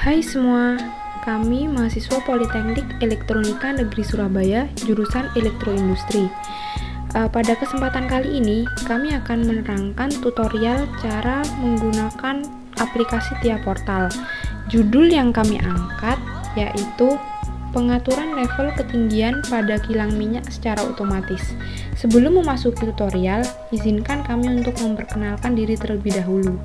Hai semua, kami mahasiswa Politeknik Elektronika Negeri Surabaya, jurusan Elektroindustri. Pada kesempatan kali ini, kami akan menerangkan tutorial cara menggunakan aplikasi Tia Portal. Judul yang kami angkat yaitu pengaturan level ketinggian pada kilang minyak secara otomatis. Sebelum memasuki tutorial, izinkan kami untuk memperkenalkan diri terlebih dahulu.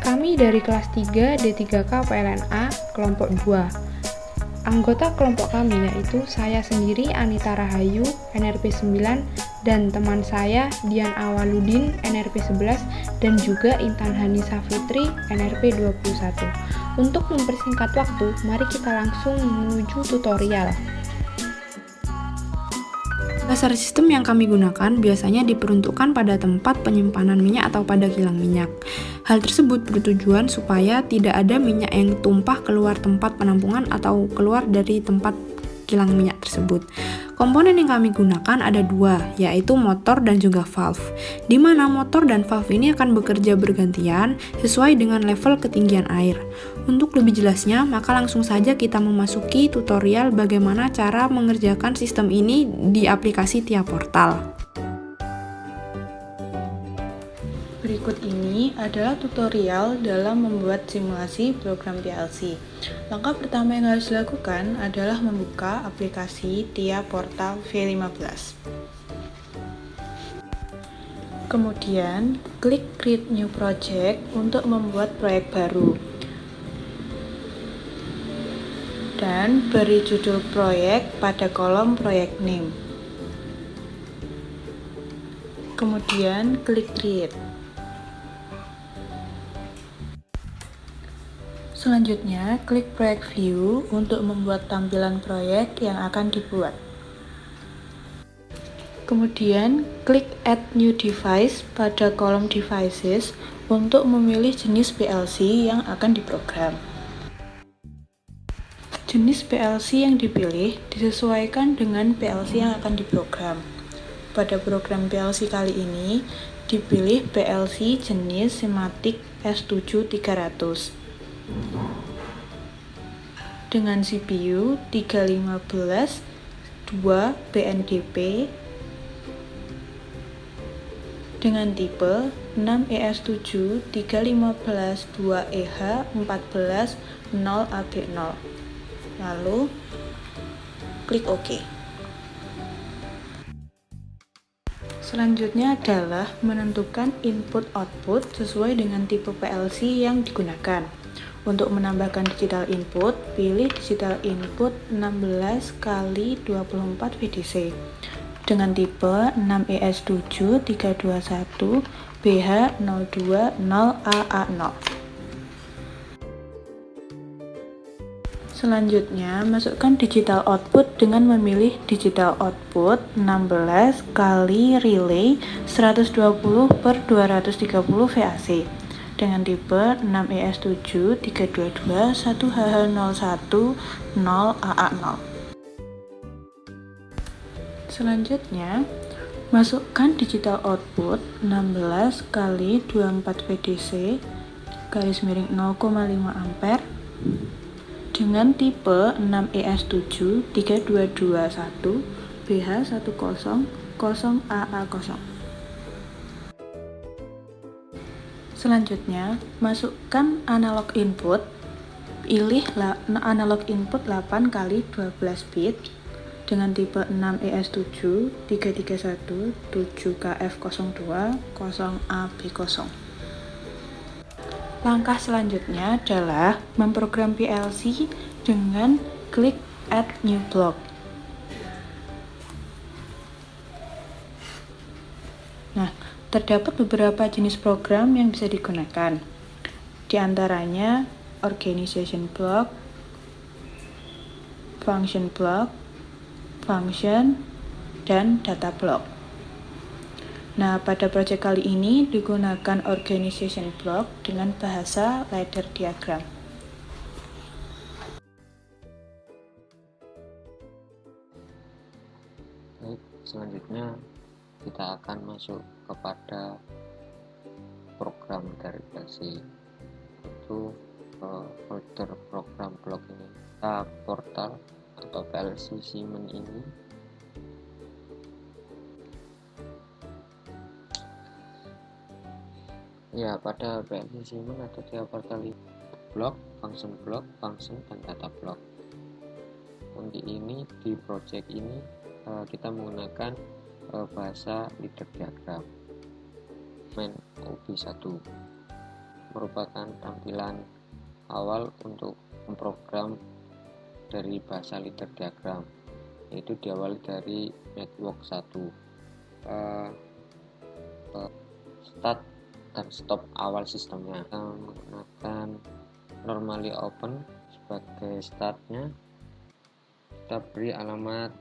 Kami dari kelas 3 D3K PLNA kelompok 2. Anggota kelompok kami yaitu saya sendiri Anita Rahayu NRP 9 dan teman saya Dian Awaludin NRP 11 dan juga Intan Hanisa Fitri NRP 21. Untuk mempersingkat waktu, mari kita langsung menuju tutorial. Dasar sistem yang kami gunakan biasanya diperuntukkan pada tempat penyimpanan minyak atau pada kilang minyak. Hal tersebut bertujuan supaya tidak ada minyak yang tumpah keluar tempat penampungan atau keluar dari tempat kilang minyak tersebut. Komponen yang kami gunakan ada dua, yaitu motor dan juga valve, di mana motor dan valve ini akan bekerja bergantian sesuai dengan level ketinggian air. Untuk lebih jelasnya, maka langsung saja kita memasuki tutorial bagaimana cara mengerjakan sistem ini di aplikasi Tia Portal. Berikut ini adalah tutorial dalam membuat simulasi program PLC. Langkah pertama yang harus dilakukan adalah membuka aplikasi Tia Portal V15. Kemudian, klik Create New Project untuk membuat proyek baru. Dan beri judul proyek pada kolom Project Name. Kemudian, klik Create. Selanjutnya, klik Project View untuk membuat tampilan proyek yang akan dibuat. Kemudian, klik Add New Device pada kolom Devices untuk memilih jenis PLC yang akan diprogram. Jenis PLC yang dipilih disesuaikan dengan PLC yang akan diprogram. Pada program PLC kali ini, dipilih PLC jenis Simatic S7300. Dengan CPU 315 2 BNDP dengan tipe 6ES7 315 2EH 14 0AB0. Lalu klik OK. Selanjutnya adalah menentukan input-output sesuai dengan tipe PLC yang digunakan. Untuk menambahkan digital input, pilih digital input 16x24 VDC dengan tipe 6ES7 321 BH020AA0. Selanjutnya, masukkan digital output dengan memilih digital output 16 kali relay 120/230 VAC dengan tipe 6ES7 322 1HH01 0AA0. Selanjutnya, masukkan digital output 16 kali 24 VDC garis miring 0,5 ampere dengan tipe 6ES7 3221 BH100AA0. Selanjutnya, masukkan analog input. Pilih analog input 8 kali 12 bit dengan tipe 6ES7 331 7KF02 0AB0. Langkah selanjutnya adalah memprogram PLC dengan klik Add New Block. Nah, terdapat beberapa jenis program yang bisa digunakan. Di antaranya Organization Block, Function Block, Function, dan Data Block. Nah, pada proyek kali ini digunakan Organization Block dengan bahasa ladder diagram. Baik, selanjutnya kita akan masuk kepada program dari PLC, itu folder program portal atau PLC Siemens ini ya, pada PLC Siemens ada 3 portal: block, function, dan data block. Untuk ini di project ini kita menggunakan bahasa leader diagram main OB1, merupakan tampilan awal untuk memprogram dari bahasa leader diagram, yaitu diawali dari network 1. Start dan stop awal sistemnya. Kita menggunakan normally open sebagai startnya. Kita beri alamat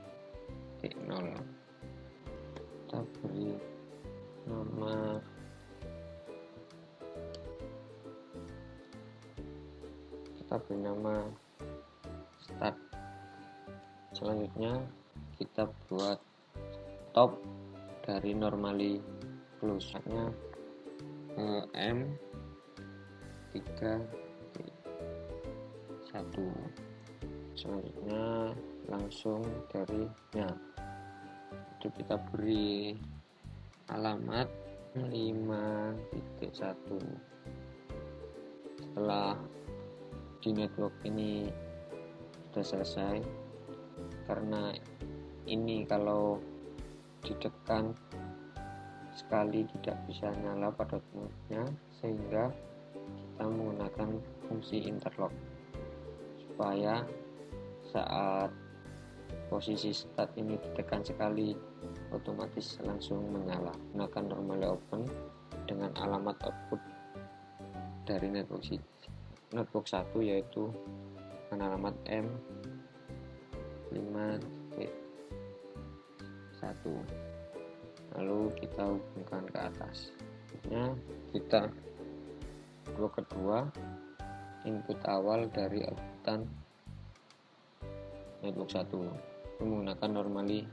T0. Kita beri nama start. Selanjutnya kita buat top dari normally close nya M3.1. Selanjutnya langsung dari itu kita beri alamat 5.1. Setelah di network ini sudah selesai, karena ini kalau ditekan sekali tidak bisa nyala pada mode-nya, sehingga kita menggunakan fungsi interlock supaya saat posisi start ini ditekan sekali otomatis langsung menyala. Gunakan normally open dengan alamat output dari network 1, yaitu dengan alamat M5.1. lalu kita hubungkan ke atas. Kita kedua input awal dari outputan network 1 menggunakan normally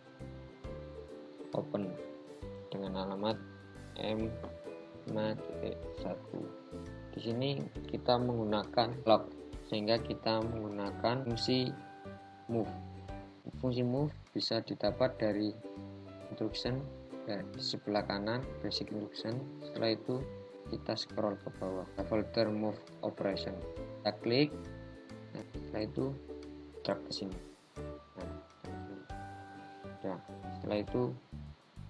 open dengan alamat M5.1. Di sini kita menggunakan lock, sehingga kita menggunakan fungsi move. Fungsi move bisa didapat dari instruction di sebelah kanan, basic instruction. Setelah itu kita scroll ke bawah, folder move operation, kita klik. Setelah itu drag ke sini. Setelah itu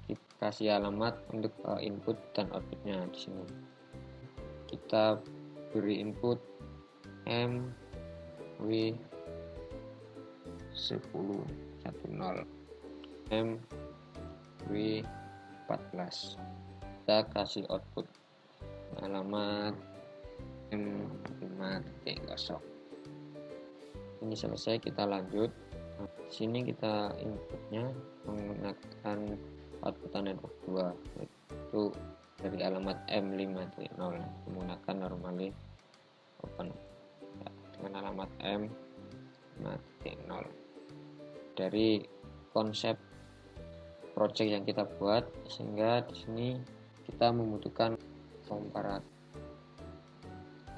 kita kasih alamat untuk input dan outputnya. Di sini kita beri input MW1010, MW14. Kita kasih output alamat M5.0. Ini selesai, kita lanjut. Di sini kita inputnya menggunakan outputan network 2, yaitu dari alamat M5.0 menggunakan normally open dengan alamat M5.0. Dari konsep project yang kita buat, sehingga di sini kita membutuhkan komparator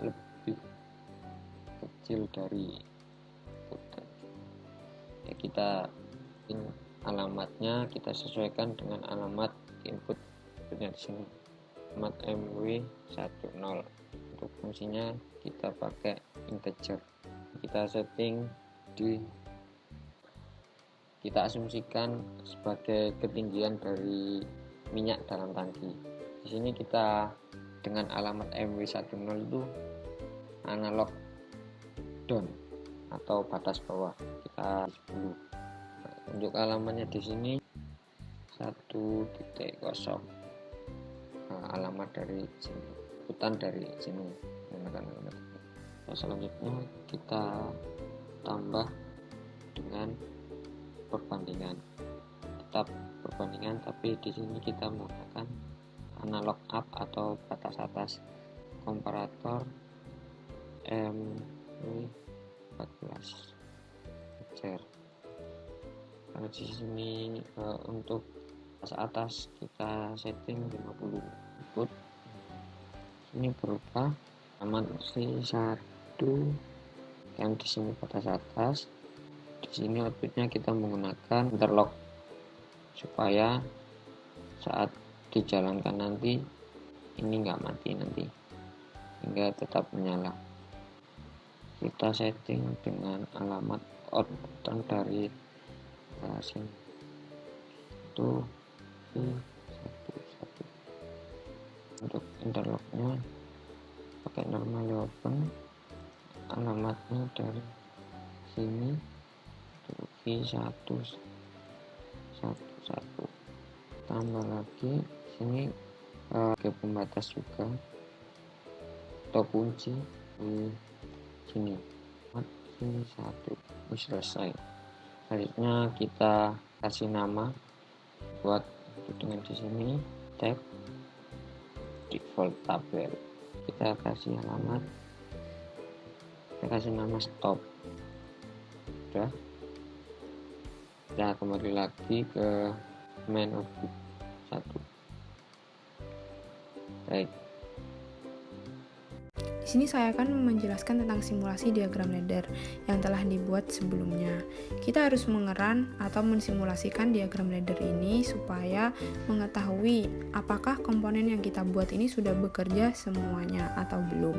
lebih kecil dari kita alamatnya kita sesuaikan dengan alamat input di sini, alamat MW10. Untuk fungsinya kita pakai integer. Kita setting kita asumsikan sebagai ketinggian dari minyak dalam tangki. Di sini kita dengan alamat MW10 itu analog down atau batas bawah, kita 10. Untuk alamatnya di sini 1.0. Alamat dari sini, hutan dari sini. Selanjutnya kita tambah dengan perbandingan. Tetap perbandingan, tapi di sini kita menggunakan analog up atau batas atas, komparator M14. Karena di sini untuk batas atas kita setting 50 input. Ini berubah alamat C1 yang di sini batas atas, di sini outputnya kita menggunakan interlock supaya saat dijalankan nanti ini nggak mati nanti, hingga tetap menyala. Kita setting dengan alamat output dari sini itu I11. Untuk interlocknya pakai normally open, alamatnya dari sini I11, tambah lagi sini ke pembatas juga atau kunci di sini I1. Selesai. Selanjutnya kita kasih nama buat dengan di sini tab default tabel. Kita kasih alamat, kita kasih nama stop. Udah. Kita kembali lagi ke main object 1. Baik. Di sini saya akan menjelaskan tentang simulasi diagram ladder yang telah dibuat sebelumnya. Kita harus mengeran atau mensimulasikan diagram ladder ini supaya mengetahui apakah komponen yang kita buat ini sudah bekerja semuanya atau belum.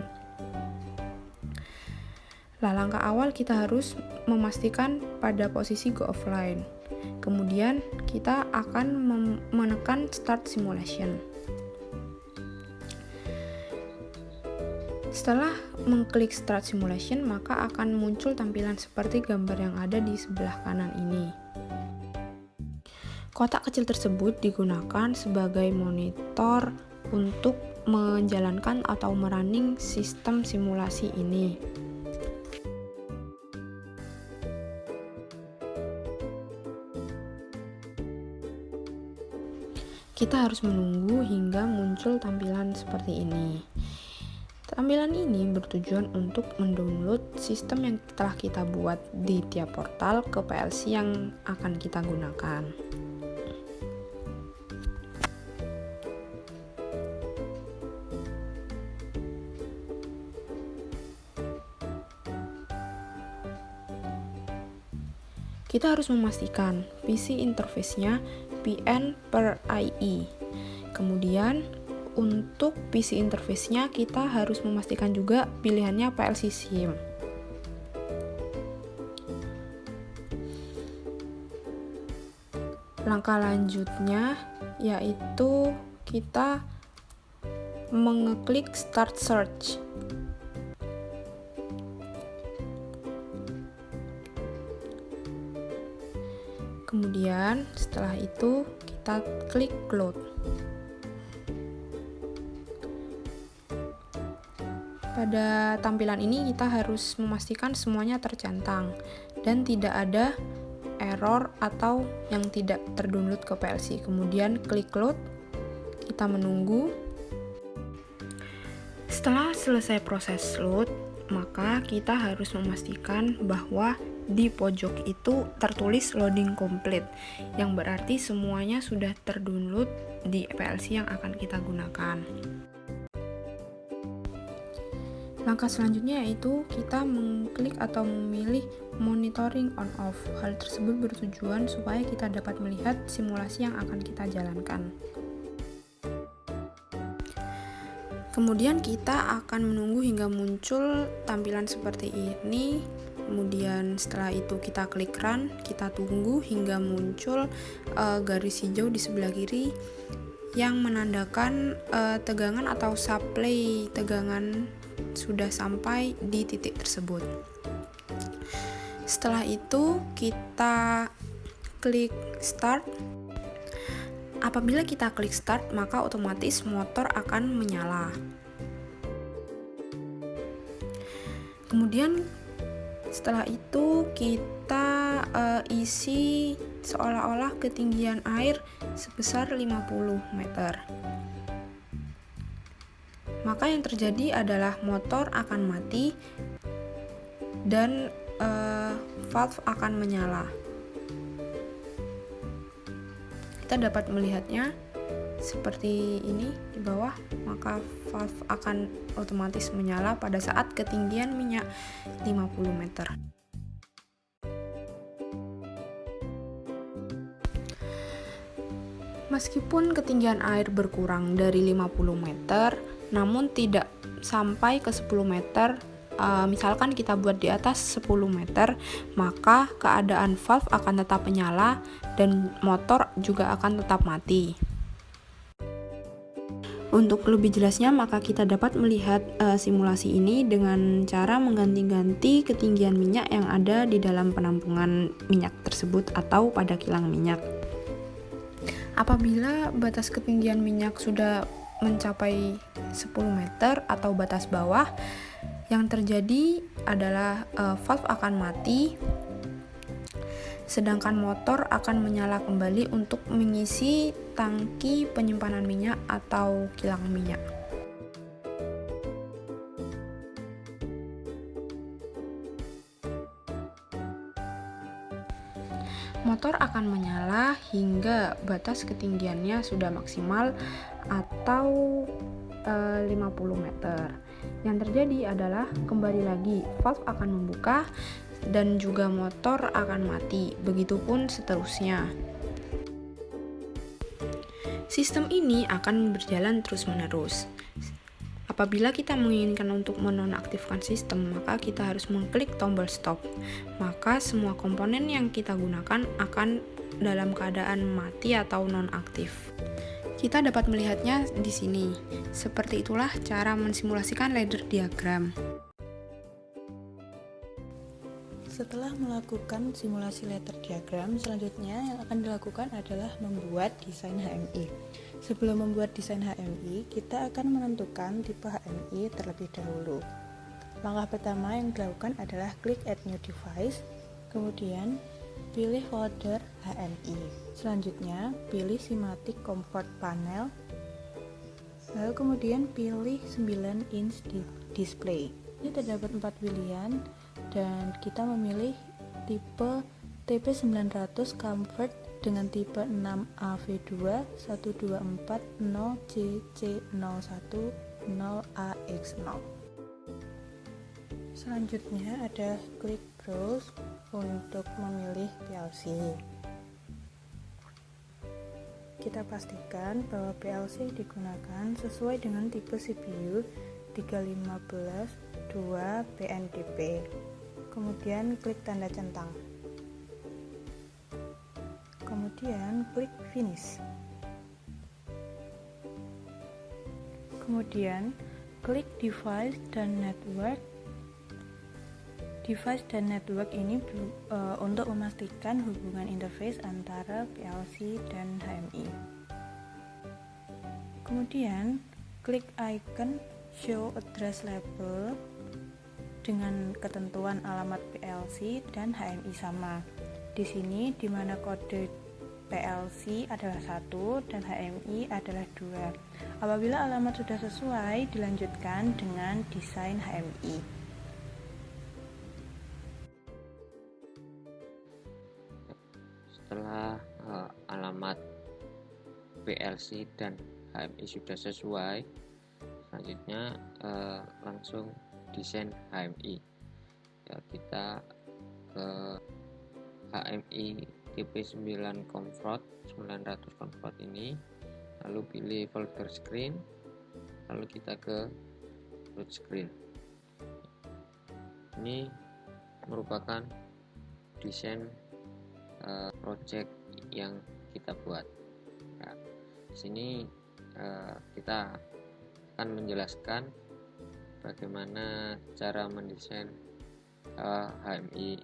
Langkah awal kita harus memastikan pada posisi go offline. Kemudian kita akan menekan start simulation. Setelah mengklik start simulation, maka akan muncul tampilan seperti gambar yang ada di sebelah kanan ini. Kotak kecil tersebut digunakan sebagai monitor untuk menjalankan atau merunning sistem simulasi ini. Kita harus menunggu hingga muncul tampilan seperti ini. Tampilan ini bertujuan untuk mendownload sistem yang telah kita buat di tiap portal ke PLC yang akan kita gunakan. Kita harus memastikan PC interface-nya PN/IE. Kemudian untuk PC interface-nya kita harus memastikan juga pilihannya PLC SIM. Langkah lanjutnya yaitu kita mengeklik Start Search. Kemudian setelah itu kita klik Cloud. Pada tampilan ini kita harus memastikan semuanya tercentang dan tidak ada error atau yang tidak terdownload ke PLC. Kemudian klik load, kita menunggu. Setelah selesai proses load, maka kita harus memastikan bahwa di pojok itu tertulis loading complete, yang berarti semuanya sudah terdownload di PLC yang akan kita gunakan. Langkah selanjutnya yaitu kita mengklik atau memilih monitoring on off. Hal tersebut bertujuan supaya kita dapat melihat simulasi yang akan kita jalankan. Kemudian kita akan menunggu hingga muncul tampilan seperti ini. Kemudian setelah itu kita klik run, kita tunggu hingga muncul garis hijau di sebelah kiri yang menandakan tegangan atau supply tegangan sudah sampai di titik tersebut. Setelah itu kita klik start. Apabila kita klik start, maka otomatis motor akan menyala. Kemudian setelah itu kita isi seolah-olah ketinggian air sebesar 50 meter. Maka yang terjadi adalah motor akan mati dan valve akan menyala. Kita dapat melihatnya seperti ini di bawah, maka valve akan otomatis menyala pada saat ketinggian minyak 50 meter. Meskipun ketinggian air berkurang dari 50 meter, namun tidak sampai ke 10 meter, misalkan kita buat di atas 10 meter, maka keadaan valve akan tetap menyala dan motor juga akan tetap mati. Untuk lebih jelasnya, maka kita dapat melihat simulasi ini dengan cara mengganti-ganti ketinggian minyak yang ada di dalam penampungan minyak tersebut atau pada kilang minyak. Apabila batas ketinggian minyak sudah mencapai 10 meter atau batas bawah, yang terjadi adalah valve akan mati, sedangkan motor akan menyala kembali untuk mengisi tangki penyimpanan minyak atau kilang minyak. Motor akan menyala hingga batas ketinggiannya sudah maksimal atau 50 meter. Yang terjadi adalah kembali lagi valve akan membuka dan juga motor akan mati. Begitupun seterusnya. Sistem ini akan berjalan terus-menerus. Apabila kita menginginkan untuk menonaktifkan sistem, maka kita harus mengklik tombol stop. Maka semua komponen yang kita gunakan akan dalam keadaan mati atau nonaktif. Kita dapat melihatnya di sini. Seperti itulah cara mensimulasikan ladder diagram. Setelah melakukan simulasi ladder diagram, selanjutnya yang akan dilakukan adalah membuat desain HMI. Sebelum membuat desain HMI, kita akan menentukan tipe HMI terlebih dahulu. Langkah pertama yang dilakukan adalah klik Add New Device, kemudian pilih folder HMI. Selanjutnya, pilih Schematic Comfort Panel, lalu kemudian pilih 9 inch display. Ini terdapat 4 pilihan dan kita memilih tipe TP900 Comfort dengan tipe 6AV2 1240CC01 Selanjutnya ada klik Browse untuk memilih PLC. Kita pastikan bahwa PLC digunakan sesuai dengan tipe CPU 315/2 BNDP. Kemudian klik tanda centang. Kemudian klik Finish. Kemudian klik Device dan Network. Device dan Network ini untuk memastikan hubungan interface antara PLC dan HMI. Kemudian klik icon Show Address Label dengan ketentuan alamat PLC dan HMI sama. Di sini di mana kode PLC adalah 1 dan HMI adalah 2. Apabila alamat sudah sesuai, dilanjutkan dengan desain HMI. Setelah alamat PLC dan HMI sudah sesuai, selanjutnya langsung desain HMI. Ya, kita ke HMI tipe 900 Comfort ini, lalu pilih folder screen, lalu kita ke root screen. Ini merupakan desain project yang kita buat. Nah, di sini kita akan menjelaskan bagaimana cara mendesain HMI.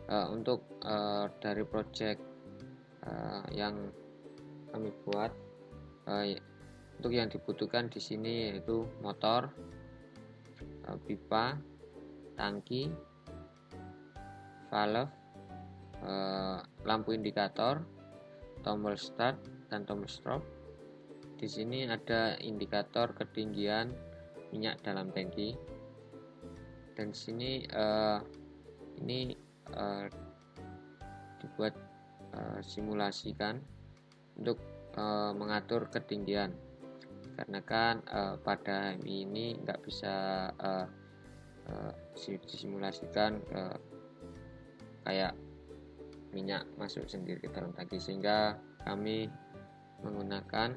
Untuk dari project yang kami buat, untuk yang dibutuhkan di sini yaitu motor, pipa, tangki, valve, lampu indikator, tombol start dan tombol stop. Di sini ada indikator ketinggian minyak dalam tangki, dan di sini ini dibuat simulasikan untuk mengatur ketinggian, karena kan pada HMI ini nggak bisa disimulasikan kayak minyak masuk sendiri ke dalam tangki, sehingga kami menggunakan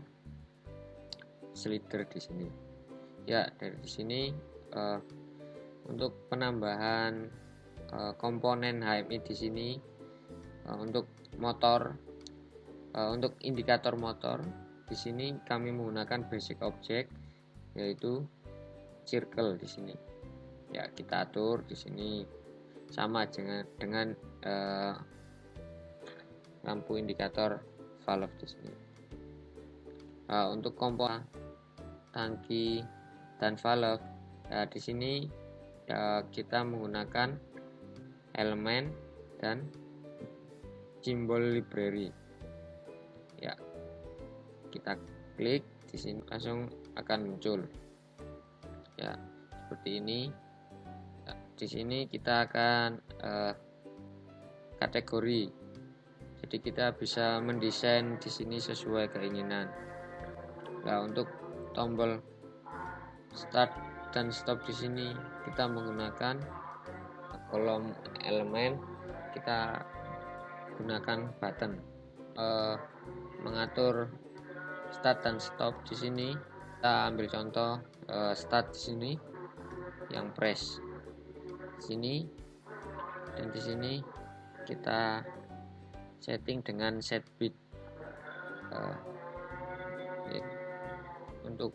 slider di sini. Ya, dari di sini untuk penambahan komponen HMI di sini, untuk motor, untuk indikator motor di sini kami menggunakan basic object, yaitu circle di sini. Ya, kita atur di sini sama dengan lampu indikator valve di sini. Untuk komponen tangki dan valve, ya di sini kita menggunakan elemen dan simbol library. Ya, kita klik di sini langsung akan muncul. Ya, seperti ini. Ya, di sini kita akan kategori. Jadi kita bisa mendesain di sini sesuai keinginan. Nah, untuk tombol start dan stop di sini kita menggunakan kolom elemen, kita gunakan button. Mengatur start dan stop di sini kita ambil contoh start di sini yang press di sini, dan di sini kita setting dengan set bit. Untuk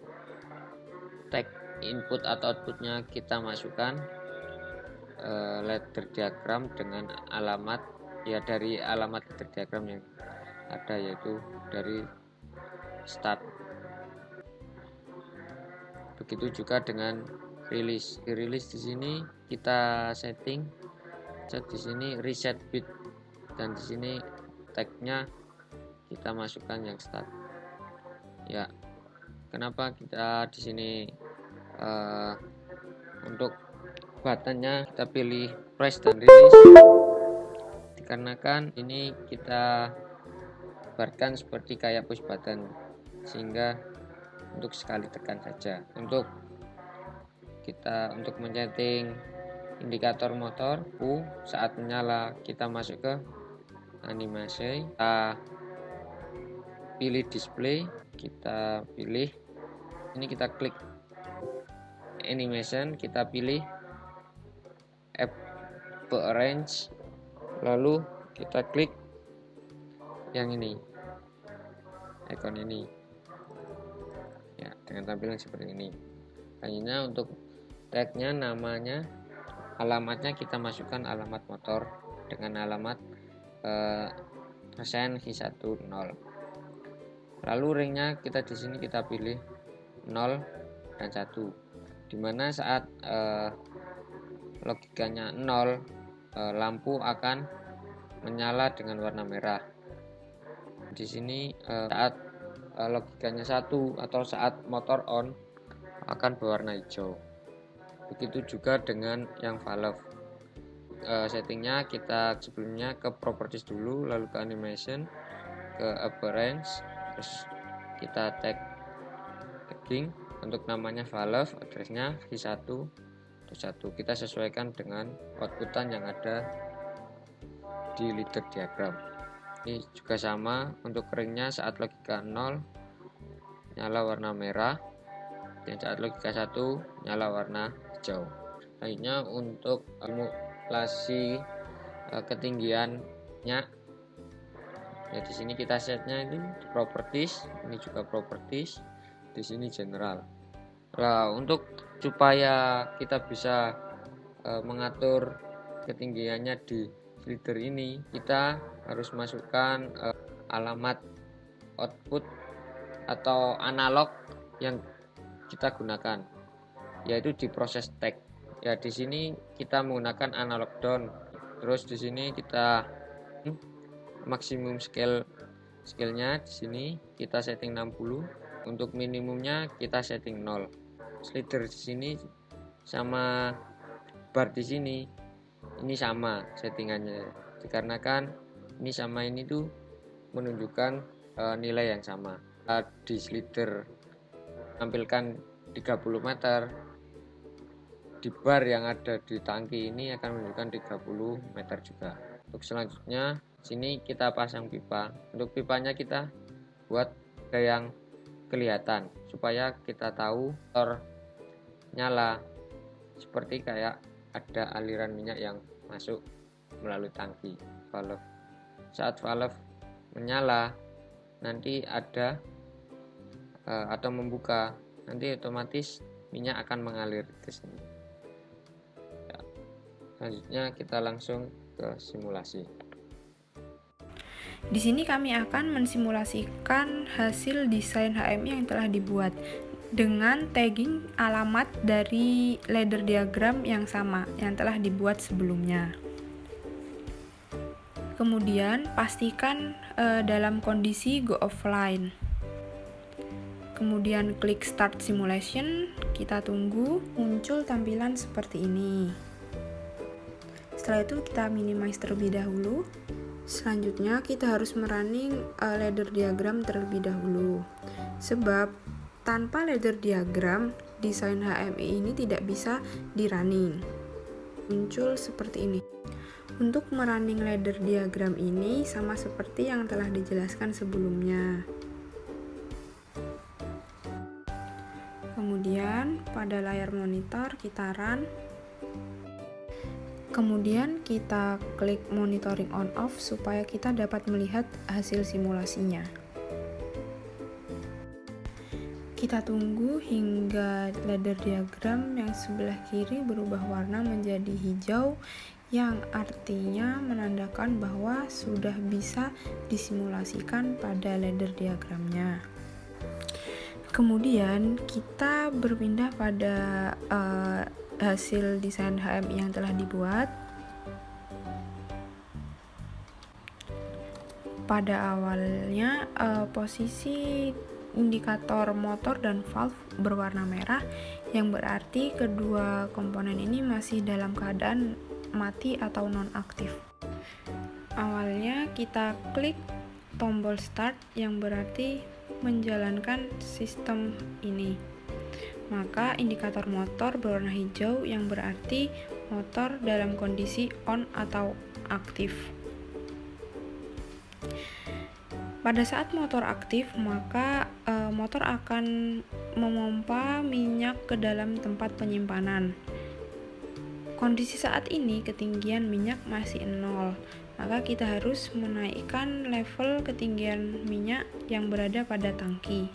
tag input atau outputnya kita masukkan ladder diagram dengan alamat, ya dari alamat ladder diagram yang ada, yaitu dari start. Begitu juga dengan release. Di release di sini kita setting di sini reset bit, dan di sini tagnya kita masukkan yang start. Ya, kenapa kita di sini untuk buttonnya kita pilih press dan release? Dikarenakan ini kita gambarkan seperti kayak push button, sehingga untuk sekali tekan saja. Untuk menyeting indikator motor saat menyala, kita masuk ke animasi, kita pilih display, kita pilih ini, kita klik animation, kita pilih arrange, lalu kita klik yang ini, icon ini, ya dengan tampilan seperti ini. Selanjutnya untuk tagnya, namanya, alamatnya kita masukkan alamat motor dengan alamat persen H10. Lalu ringnya kita di sini kita pilih 0 dan 1, dimana saat logikanya 0 lampu akan menyala dengan warna merah. Di sini saat logikanya 1 atau saat motor on akan berwarna hijau. Begitu juga dengan yang valve. Settingnya kita sebelumnya ke properties dulu, lalu ke animation, ke appearance, terus kita tagging untuk namanya valve, addressnya V1 terus 1. Kita sesuaikan dengan outputan yang ada di ladder diagram. Ini juga sama untuk ringnya, saat logika 0 nyala warna merah, dan saat logika 1 nyala warna hijau. Selanjutnya untuk simulasi ketinggiannya, ya di sini kita setnya ini properties, ini juga properties, di sini general. Nah, untuk supaya kita bisa mengatur ketinggiannya di slider ini, kita harus masukkan alamat output atau analog yang kita gunakan, yaitu di proses tag. Ya di sini kita menggunakan analog down. Terus di sini kita maksimum scale-nya di sini kita setting 60. Untuk minimumnya kita setting 0. Slider di sini sama bar di sini ini sama settingannya, dikarenakan ini sama ini tuh menunjukkan nilai yang sama. Di slider tampilkan 30 meter, di bar yang ada di tangki ini akan menunjukkan 30 meter juga. Untuk selanjutnya sini kita pasang pipa. Untuk pipanya kita buat yang kelihatan supaya kita tahu motor nyala, seperti kayak ada aliran minyak yang masuk melalui tangki valve. Saat valve menyala nanti ada atau membuka, nanti otomatis minyak akan mengalir ke sini. Ya. Selanjutnya kita langsung ke simulasi. Di sini kami akan mensimulasikan hasil desain HMI yang telah dibuat dengan tagging alamat dari ladder diagram yang sama yang telah dibuat sebelumnya. Kemudian pastikan dalam kondisi go offline. Kemudian klik start simulation, kita tunggu muncul tampilan seperti ini. Setelah itu kita minimize terlebih dahulu. Selanjutnya kita harus merunning ladder diagram terlebih dahulu. Sebab tanpa ladder diagram, desain HMI ini tidak bisa di-running. Muncul seperti ini. Untuk merunning ladder diagram ini sama seperti yang telah dijelaskan sebelumnya. Kemudian pada layar monitor kita run. Kemudian kita klik monitoring on off supaya kita dapat melihat hasil simulasinya. Kita tunggu hingga ladder diagram yang sebelah kiri berubah warna menjadi hijau, yang artinya menandakan bahwa sudah bisa disimulasikan pada ladder diagramnya. Kemudian kita berpindah pada hasil desain HMI yang telah dibuat. Pada awalnya posisi indikator motor dan valve berwarna merah, yang berarti kedua komponen ini masih dalam keadaan mati atau non-aktif. Awalnya kita klik tombol start yang berarti menjalankan sistem ini. Maka indikator motor berwarna hijau yang berarti motor dalam kondisi on atau aktif. Pada saat motor aktif, maka motor akan memompa minyak ke dalam tempat penyimpanan. Kondisi saat ini ketinggian minyak masih 0, maka kita harus menaikkan level ketinggian minyak yang berada pada tangki.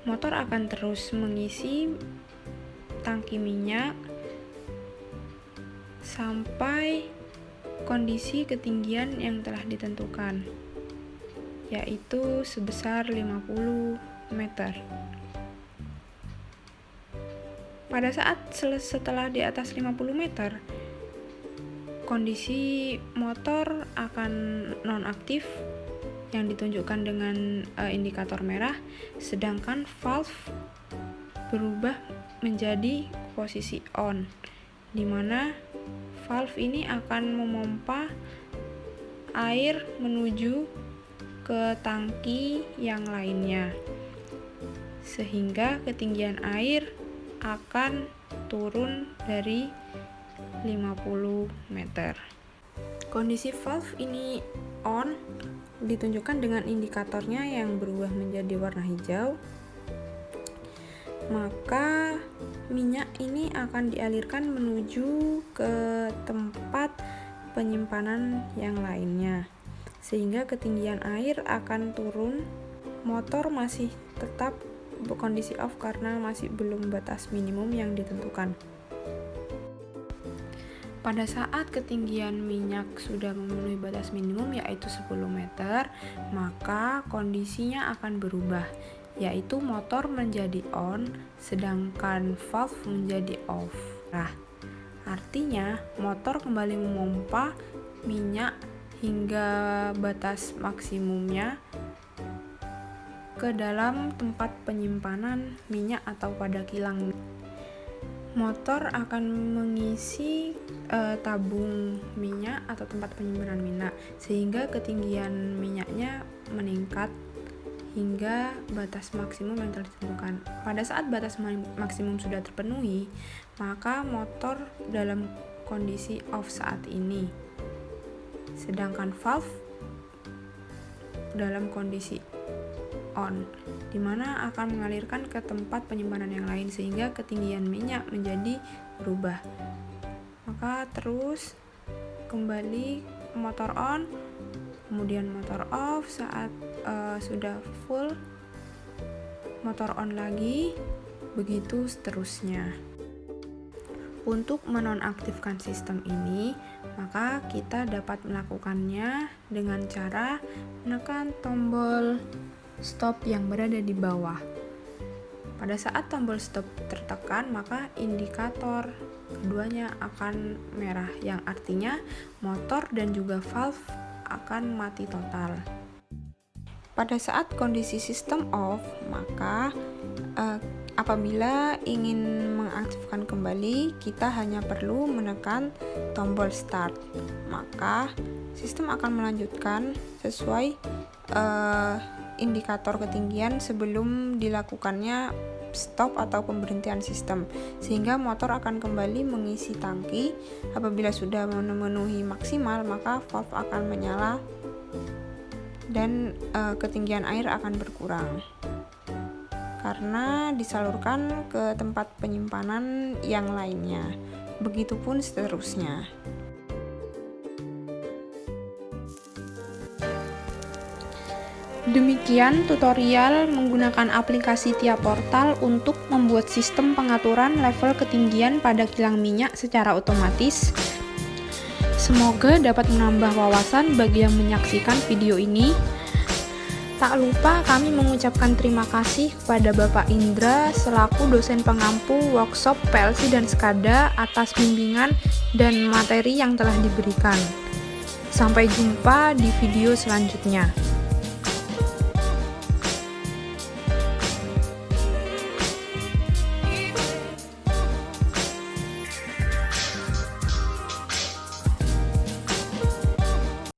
Motor akan terus mengisi tangki minyak sampai kondisi ketinggian yang telah ditentukan, yaitu sebesar 50 meter. Pada saat setelah di atas 50 meter, kondisi motor akan nonaktif yang ditunjukkan dengan indikator merah, sedangkan valve berubah menjadi posisi on, di mana valve ini akan memompa air menuju ke tangki yang lainnya, sehingga ketinggian air akan turun dari 50 meter. Kondisi valve ini on ditunjukkan dengan indikatornya yang berubah menjadi warna hijau. Maka minyak ini akan dialirkan menuju ke tempat penyimpanan yang lainnya, sehingga ketinggian air akan turun. Motor masih tetap berkondisi off karena masih belum batas minimum yang ditentukan. Pada saat ketinggian minyak sudah memenuhi batas minimum, yaitu 10 meter, maka kondisinya akan berubah, yaitu motor menjadi on, sedangkan valve menjadi off. Nah, artinya motor kembali memompa minyak hingga batas maksimumnya ke dalam tempat penyimpanan minyak atau pada kilang. Motor akan mengisi tabung minyak atau tempat penyimpanan minyak, sehingga ketinggian minyaknya meningkat hingga batas maksimum yang telah ditentukan. Pada saat batas maksimum sudah terpenuhi, maka motor dalam kondisi off saat ini, sedangkan valve dalam kondisi on, di mana akan mengalirkan ke tempat penyimpanan yang lain sehingga ketinggian minyak menjadi berubah. Maka terus kembali motor on, kemudian motor off saat sudah full, motor on lagi, begitu seterusnya. Untuk menonaktifkan sistem ini, maka kita dapat melakukannya dengan cara menekan tombol stop yang berada di bawah. Pada saat tombol stop tertekan, maka indikator keduanya akan merah, yang artinya motor dan juga valve akan mati total. Pada saat kondisi sistem off, maka apabila ingin mengaktifkan kembali, kita hanya perlu menekan tombol start. Maka sistem akan melanjutkan sesuai indikator ketinggian sebelum dilakukannya stop atau pemberhentian sistem, sehingga motor akan kembali mengisi tangki. Apabila sudah memenuhi maksimal, maka valve akan menyala dan ketinggian air akan berkurang karena disalurkan ke tempat penyimpanan yang lainnya. Begitupun seterusnya. Demikian tutorial menggunakan aplikasi Tia Portal untuk membuat sistem pengaturan level ketinggian pada kilang minyak secara otomatis. Semoga dapat menambah wawasan bagi yang menyaksikan video ini. Tak lupa kami mengucapkan terima kasih kepada Bapak Indra selaku dosen pengampu workshop PLC dan SCADA atas bimbingan dan materi yang telah diberikan. Sampai jumpa di video selanjutnya.